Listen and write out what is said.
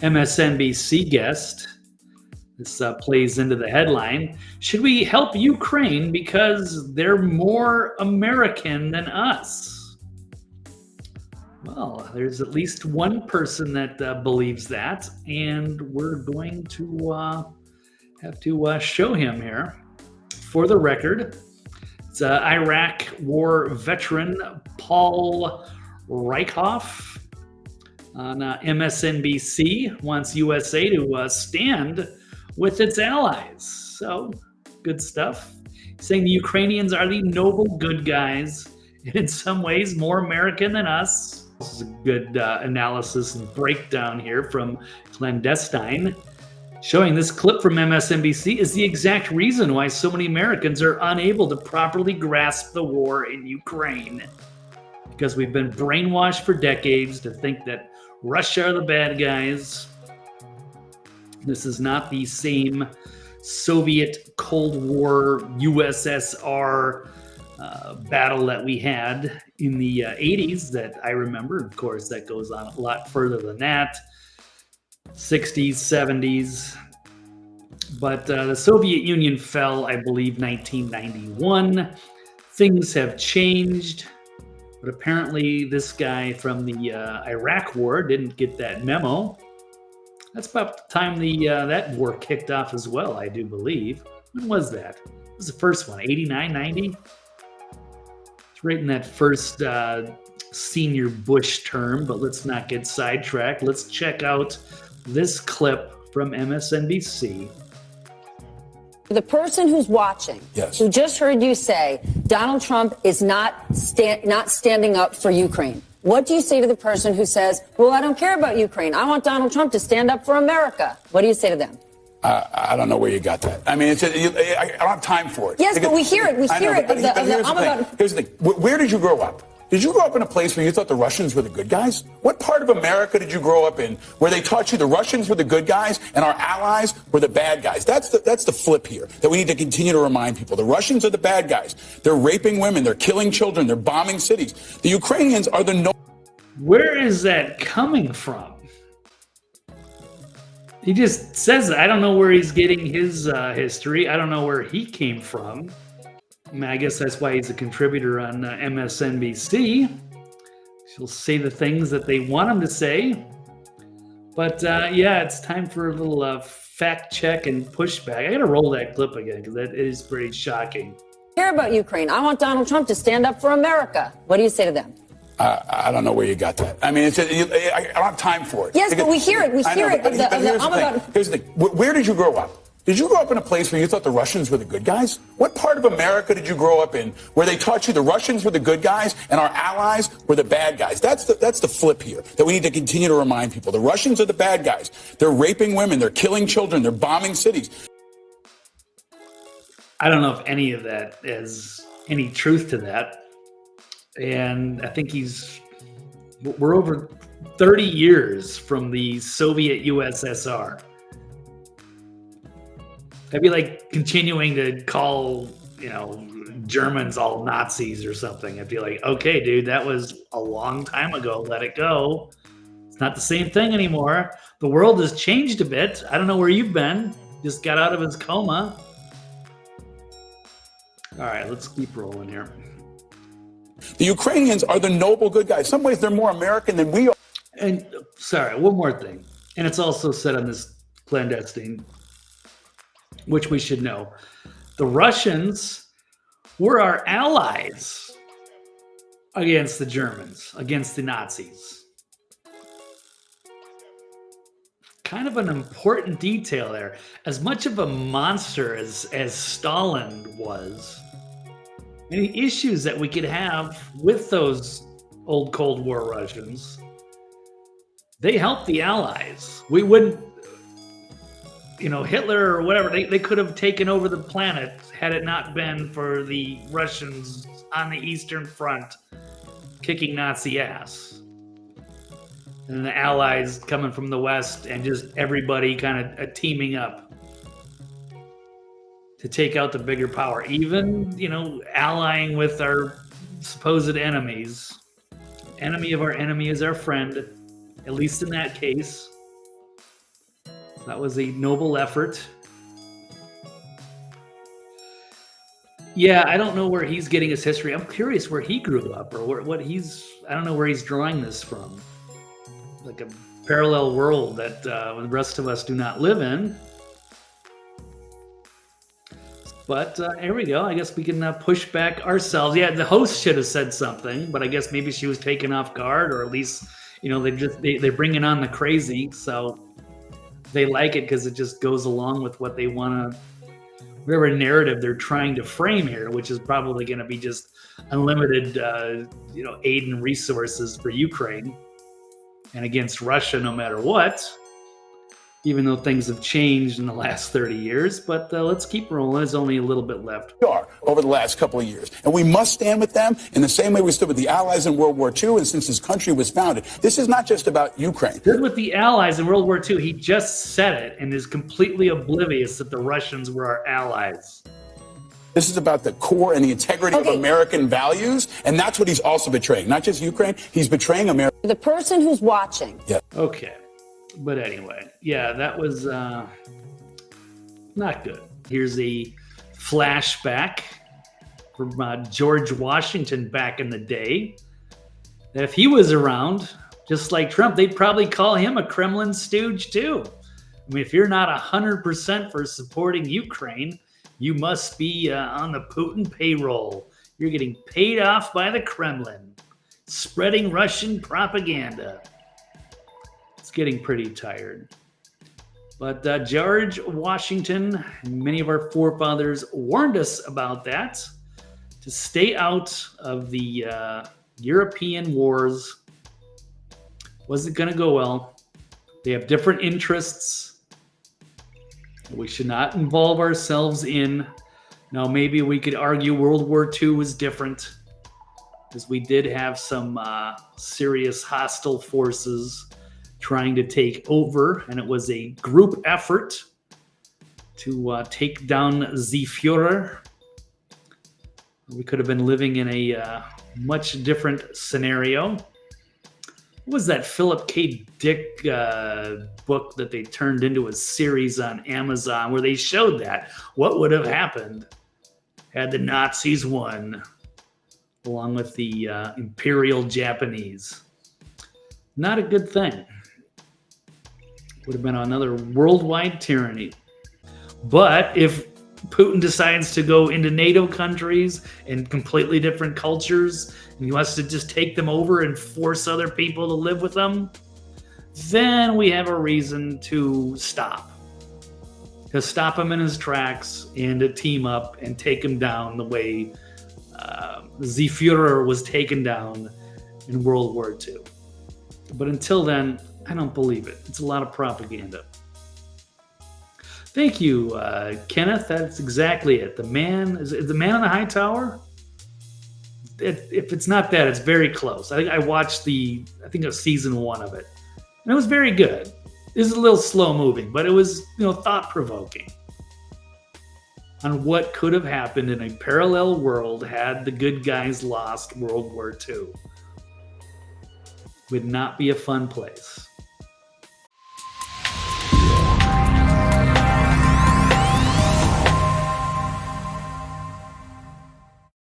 MSNBC guest. This plays into the headline. Should we help Ukraine because they're more American than us? Well, there's at least one person that believes that, and we're going to have to show him here. For the record, it's Iraq war veteran Paul Reichhoff on MSNBC wants USA to stand with its allies. So, good stuff. Saying the Ukrainians are the noble good guys, and in some ways more American than us. This is a good analysis and breakdown here from Clandestine. Showing this clip from MSNBC is the exact reason why so many Americans are unable to properly grasp the war in Ukraine. Because we've been brainwashed for decades to think that Russia are the bad guys. This is not the same Soviet Cold War USSR battle that we had in the 80s that I remember. Of course, that goes on a lot further than that. 60s, 70s. But the Soviet Union fell, I believe, 1991. Things have changed. But apparently this guy from the Iraq war didn't get that memo. That's about the time that war kicked off as well, I do believe. When was that? It was the first one, 89, 90? It's right in that first senior Bush term, but let's not get sidetracked. Let's check out this clip from MSNBC. The person who's watching, yes, who just heard you say Donald Trump is not standing up for Ukraine. What do you say to the person who says, well, I don't care about Ukraine. I want Donald Trump to stand up for America. What do you say to them? I don't know where you got that. I mean, I don't have time for it. Yes, but we hear it. We hear it. Here's the thing. Where did you grow up? Did you grow up in a place where you thought the Russians were the good guys? What part of America did you grow up in where they taught you the Russians were the good guys and our allies were the bad guys? That's the flip here that we need to continue to remind people. The Russians are the bad guys. They're raping women. They're killing children. They're bombing cities. The Ukrainians are the Where is that coming from? He just says that. I don't know where he's getting his history. I don't know where he came from. I mean, I guess that's why he's a contributor on MSNBC. He'll say the things that they want him to say. But yeah, it's time for a little fact check and pushback. I got to roll that clip again because that is pretty shocking. Care about Ukraine. I want Donald Trump to stand up for America. What do you say to them? I don't know where you got that. I mean, I don't have time for it. Yes, but we hear it. We hear it. Here's the thing. Where did you grow up? Did you grow up in a place where you thought the Russians were the good guys? What part of America did you grow up in where they taught you the Russians were the good guys and our allies were the bad guys? That's the flip here that we need to continue to remind people. The Russians are the bad guys. They're raping women. They're killing children. They're bombing cities. I don't know if any of that has any truth to that. And I think we're over 30 years from the Soviet USSR. I'd be like continuing to call, Germans all Nazis or something. I'd be like, okay, dude, that was a long time ago. Let it go. It's not the same thing anymore. The world has changed a bit. I don't know where you've been. Just got out of his coma. All right, let's keep rolling here. The Ukrainians are the noble good guys. In some ways, they're more American than we are. And sorry, one more thing. And it's also said on this clandestine, which we should know. The Russians were our allies against the Germans, against the Nazis. Kind of an important detail there. As much of a monster as Stalin was, any issues that we could have with those old Cold War Russians, they helped the Allies. We wouldn't, Hitler or whatever, they could have taken over the planet had it not been for the Russians on the Eastern Front kicking Nazi ass. And the Allies coming from the West and just everybody kind of teaming up to take out the bigger power, even, allying with our supposed enemies. Enemy of our enemy is our friend, at least in that case. That was a noble effort. Yeah, I don't know where he's getting his history. I'm curious where he grew up or what he's, I don't know where he's drawing this from. Like a parallel world that the rest of us do not live in. But here we go. I guess we can push back ourselves. Yeah, the host should have said something, but I guess maybe she was taken off guard, or at least, they're bringing on the crazy, so they like it because it just goes along with what they want to, whatever narrative they're trying to frame here, which is probably going to be just unlimited, aid and resources for Ukraine and against Russia, no matter what. Even though things have changed in the last 30 years. But let's keep rolling. There's only a little bit left. Over the last couple of years. And we must stand with them in the same way we stood with the Allies in World War II and since this country was founded. This is not just about Ukraine. Stood with the Allies in World War II. He just said it and is completely oblivious that the Russians were our allies. This is about the core and the integrity of American values. And that's what he's also betraying. Not just Ukraine. He's betraying America. The person who's watching. Yeah. Okay. But anyway, yeah, that was not good. Here's a flashback from George Washington back in the day. That if he was around, just like Trump, they'd probably call him a Kremlin stooge too. I mean, if you're not 100% for supporting Ukraine, you must be on the Putin payroll. You're getting paid off by the Kremlin, spreading Russian propaganda. Getting pretty tired. But George Washington and many of our forefathers warned us about that, to stay out of the European wars. Wasn't going to go well. They have different interests that we should not involve ourselves in. Now, maybe we could argue World War II was different, because we did have some serious hostile forces trying to take over, and it was a group effort to take down the Führer. We could have been living in a much different scenario. What was that Philip K. Dick book that they turned into a series on Amazon where they showed that? What would have happened had the Nazis won, along with the Imperial Japanese? Not a good thing. Would have been another worldwide tyranny. But if Putin decides to go into NATO countries and completely different cultures, and he wants to just take them over and force other people to live with them, then we have a reason to stop. To stop him in his tracks and to team up and take him down the way the Führer was taken down in World War II. But until then, I don't believe it. It's a lot of propaganda. Thank you, Kenneth. That's exactly it. The man is the man on the high tower. If it's not that, it's very close. I watched it was season 1 of it, and it was very good. It was a little slow moving, but it was thought provoking on what could have happened in a parallel world had the good guys lost World War II. Would not be a fun place.